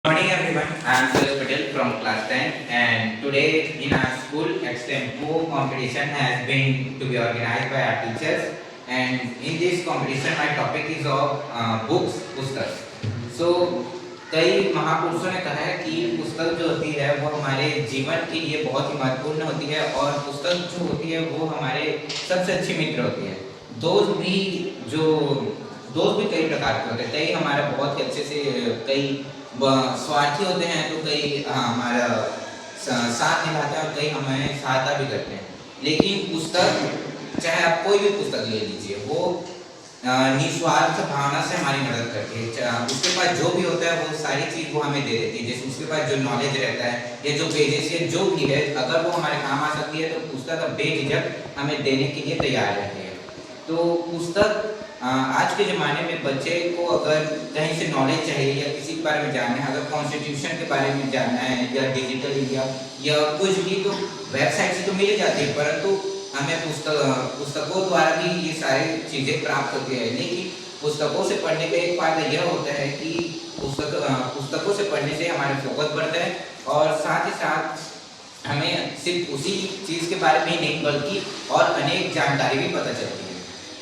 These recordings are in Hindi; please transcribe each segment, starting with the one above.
Good morning everyone, I am Suresh Patel from class 10 and today in our school extempo competition has been to be organized by our teachers and in this competition my topic is of books, पुस्तक. So कई महापुरुषों ने कहा है कि पुस्तक जो होती है वो हमारे जीवन के लिए बहुत ही महत्वपूर्ण होती है और पुस्तक जो होती है वो हमारे सबसे अच्छी मित्र होती है. दोस्त भी कई प्रकार के होते हैं. कई हमारा बहुत ही अच्छे से कई स्वार्थी होते हैं तो कई हमारा साथ निभाते हैं और कई हमें सहायता भी करते हैं. लेकिन पुस्तक चाहे आप कोई भी पुस्तक ले लीजिए वो निस्वार्थ भावना से हमारी मदद करती है. उसके पास जो भी होता है वो सारी चीज़ वो हमें दे देती है. जैसे उसके पास जो नॉलेज रहता है या जो पेजेस या जो भी है अगर वो हमारे काम आ सकती है तो पुस्तक बेझिझक हमें देने के लिए तैयार रहती है. तो पुस्तक आज के ज़माने में बच्चे को अगर कहीं से नॉलेज चाहिए या किसी के बारे में जानना है, अगर कॉन्स्टिट्यूशन के बारे में जानना है या डिजिटल इंडिया या कुछ भी तो वेबसाइट से तो मिल जाती है, परंतु हमें पुस्तकों द्वारा भी ये सारी चीज़ें प्राप्त होती है. लेकिन पुस्तकों से पढ़ने का एक फ़ायदा यह होता है कि पुस्तकों से पढ़ने से हमारे फोकस बढ़ता है और साथ ही साथ हमें सिर्फ उसी चीज़ के बारे में ही नहीं बल्कि और अनेक जानकारी भी पता चलती है.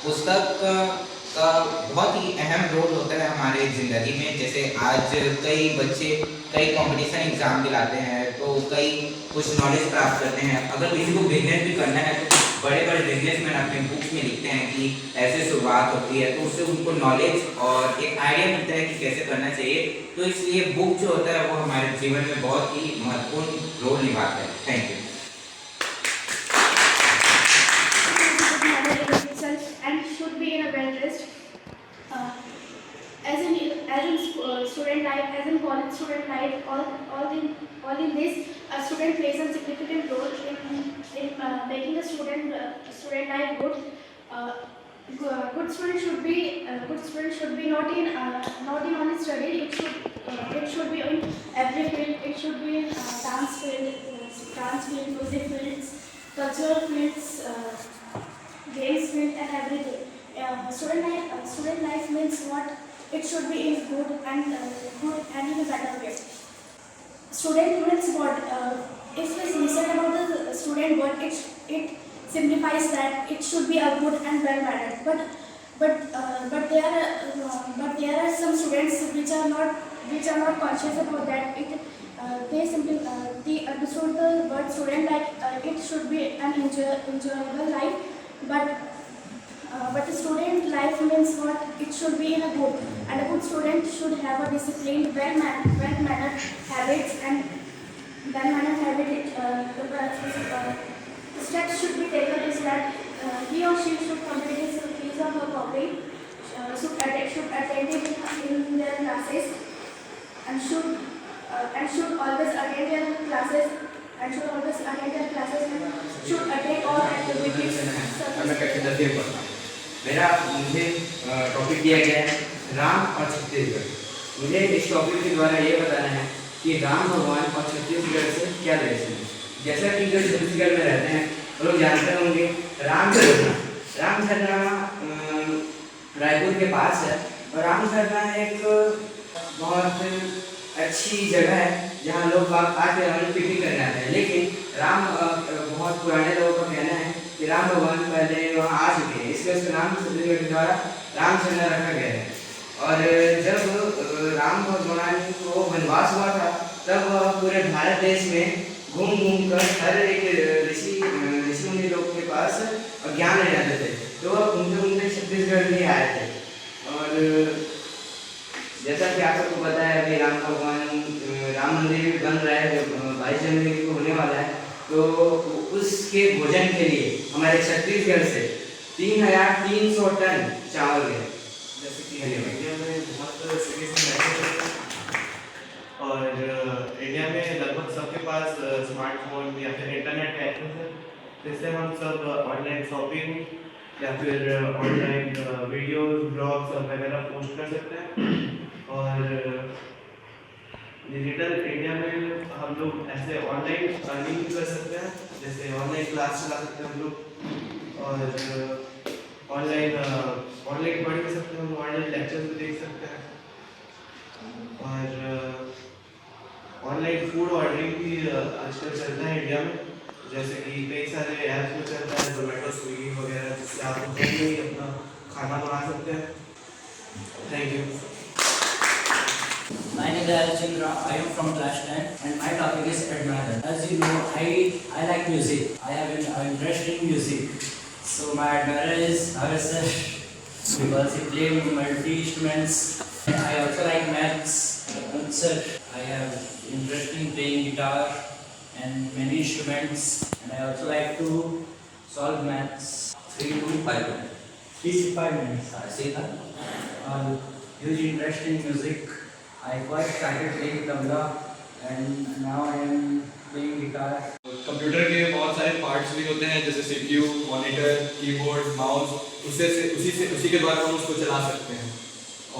पुस्तक का बहुत ही अहम रोल होता है हमारे ज़िंदगी में. जैसे आज कई बच्चे कई कंपटीशन एग्ज़ाम दिलाते हैं तो कई कुछ नॉलेज प्राप्त करते हैं. अगर किसी को बिजनेस भी करना है तो बड़े बड़े बिजनेसमैन अपने बुक्स में लिखते हैं कि ऐसे शुरुआत होती है, तो उससे उनको नॉलेज और एक आइडिया मिलता है कि कैसे करना चाहिए. तो इसलिए बुक जो होता है वो हमारे जीवन में बहुत ही महत्वपूर्ण रोल निभाता है. Thank you. And should be in a well dressed. As in student life, as in college student life, all in this, a student plays a significant role in making the student life good. Good student should be not in only study. It should be in every field. It should be in dance field, music fields, cultural fields. Games field and everything. Student life means what it should be in good and in a better way. Student means what? If we listen about the student word, it signifies that it should be a good and well mannered. But there are some students which are not conscious about that. They simply they understood the word student like it should be an enjoyable life. But the student life means what it should be in a good, and a good student should have a disciplined, well-mannered habits and well-mannered habit. The steps should be taken is that he or she should complete his or her copy, should attend in their classes, and should always attend their classes. And should attend all activities. मुझे टॉपिक दिया गया है राम और छत्तीसगढ़. मुझे इस टॉपिक के द्वारा ये बताना है कि राम भगवान और छत्तीसगढ़ से क्या रिलेशन है. जैसा कि जो छत्तीसगढ़ में रहते हैं वो लोग जानते होंगे रामझरना रायपुर के पास है. और रामझरना एक बहुत अच्छी जगह है जहाँ लोग आके पिकनिक करने आते हैं. लेकिन बहुत पुराने लोगों का कहना है कि राम भगवान पहले वहाँ आ चुके हैं, इसलिए उसका नाम छत्तीसगढ़ के द्वारा रामचंद्र रखा गया है. और जब राम भगवान को वनवास हुआ था तब वह पूरे भारत देश में घूम कर हर एक ऋषि मुनि लोग के पास ज्ञान ले जाते थे. तो वह घूमते छत्तीसगढ़ में आए थे. और जैसा कि आप सबको पता है अभी राम मंदिर भी बन रहा है जो 22 जनवरी को होने वाला है. तो उसके भोजन के लिए हमारे छत्तीसगढ़ से 3,300 टन चावल गए. जैसे कि इंडिया में बहुत सीरीज और इंडिया में लगभग सबके पास स्मार्टफोन या फिर इंटरनेट का एक्सेस है. जिससे हम सब ऑनलाइन शॉपिंग या फिर ऑनलाइन वीडियोस ब्लॉग्स वगैरह पोस्ट कर सकते हैं. और डिजिटल इंडिया में हम लोग ऐसे ऑनलाइन अर्निंग भी कर सकते हैं. जैसे ऑनलाइन क्लास चला सकते हैं हम लोग और ऑनलाइन पढ़ भी सकते हैं. हम ऑनलाइन लेक्चर्स भी देख सकते हैं. और फूड ऑर्डरिंग भी आजकल चलता है इंडिया में, जैसे कि कई सारे ऐप्स में चलता है, जोमेटो, स्विगी वगैरह, जिससे आप घर में ही अपना खाना बना सकते हैं। Thank you. My name is Alchandra. I am from class 10 and my topic is admirer. As you know, I like music. I have an interest in music. So my admirer is Bhagat sir because he plays multi instruments. I also like maths. Sir, I have interest in playing guitar and many instruments, and I also like to solve maths. 3 to 5 minutes. 3 to 5 minutes. I see that. Huge interest in music. I first started playing tabla and now I am playing guitar. Computer के बहुत सारे पार्ट्स भी होते हैं, जैसे सीपीयू, मॉनिटर, कीबोर्ड, माउस, उसी के द्वारा हम उसको चला सकते हैं।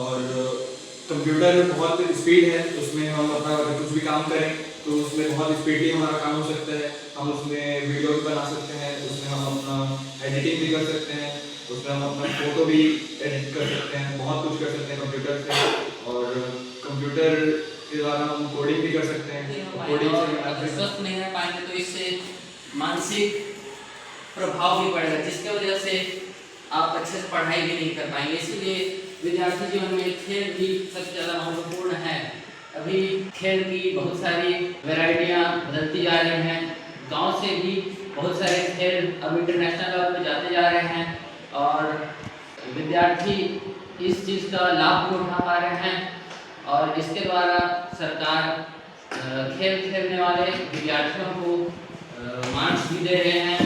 और कंप्यूटर बहुत स्पीड है, उसमें हम अपना अगर कुछ भी काम करें तो उसमें बहुत स्पीडली हमारा काम हो सकता है। हम उसमें वीडियो भी बना सकते हैं, उसमें हम अपना एडिटिंग भी कर सकते हैं, उसमें हम अपना फोटो भी एडिट कर सकते हैं, बहुत कुछ कर सकते हैं कंप्यूटर से। और कंप्यूटर के द्वारा हम कोडिंग भी कर सकते हैं। कोडिंग से अगर स्वस्थ नहीं रह पाएंगे तो इससे मानसिक प्रभाव भी पड़ेगा, जिसके वजह से आप अच्छे से पढ़ाई भी नहीं कर पाएंगे। इसीलिए विद्यार्थी जीवन में खेल भी सबसे ज़्यादा महत्वपूर्ण है। अभी खेल की बहुत सारी वैरायटियाँ बदलती जा रही हैं। गांव से भी बहुत सारे खेल अब इंटरनेशनल लेवल पे जाते जा रहे हैं और विद्यार्थी इस चीज़ का लाभ भी उठा पा रहे हैं। और इसके द्वारा सरकार खेल खेलने वाले विद्यार्थियों को मार्क्स भी दे रहे हैं।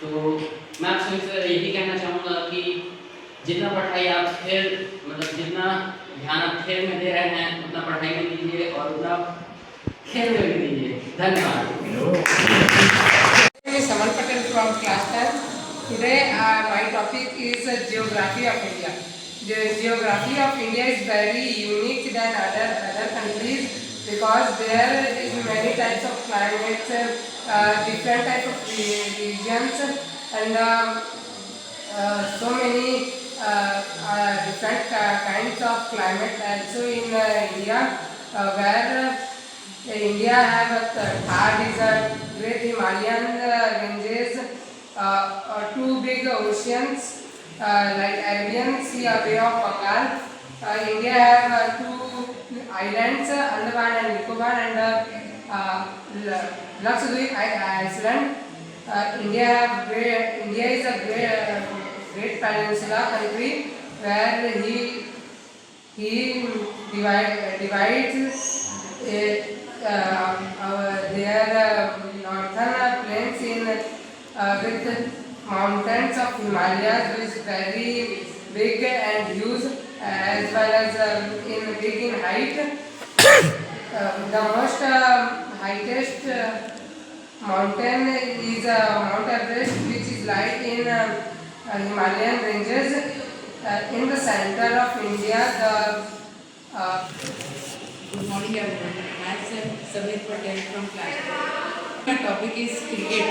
तो मैं आप सभी से यही कहना चाहूँगा कि जितना पढ़ाई आप जितना ध्यान आप खेल में दे रहे हैं उतना पढ़ाई में दीजिए और उतना खेल में भी दीजिए। धन्यवाद। Samal Patel from class 10. Today my topic is geography of India. The geography of India is very unique than other countries because there is many types of climates, different types of regions, and so many different kinds of climate also in India, where India have Thar desert, great Himalayan ranges, 2 big oceans like Arabian Sea, Bay of Bengal. India have 2 islands, Andaman and Nicobar, and Lakshadweep Island. India is a great peninsula country where he divides their northern plains with mountains of Himalayas, which is very big and huge, as well as big in height. The most highest mountain is Mount Everest, which is light in Himalayan ranges. In the center of India, Good morning everyone. Myself Samir Patel from class 10. My topic is cricket.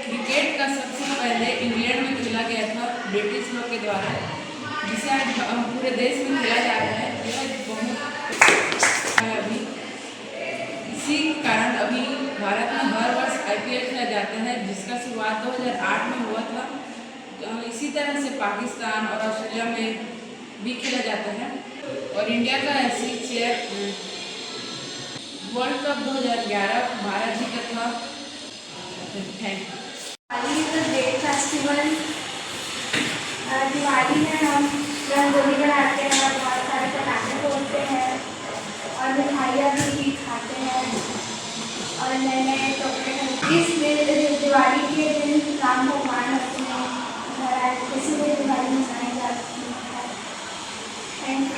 Cricket का सबसे पहले इंग्लैंड में खेला गया था ब्रिटिश लोग के द्वारा, जिसे आज पूरे देश में खेला जा रहा है। यह बहुत अभी इसी कारण अभी भारत में हर वर्ष IPL खेला जाता है, जिसका शुरुआत 2008 में हुआ था। इसी तरह से पाकिस्तान और ऑस्ट्रेलिया में भी खेला जाता है। और इंडिया का ऐसी चेयर वर्ल्ड कप 2011 भारत जी का था। Thank you. Diwali is a great festival. Diwali में हम रंगोली बनाते हैं, बहुत सारे पटाखे फोड़ते हैं और मिठाइयाँ भी खाते हैं और नए नए कपड़े खरीदते हैं। इसलिए दिवाली के दिन राम भगवान अपने घर आए, इसीलिए दिवाली मनाई जाती है। Thank you.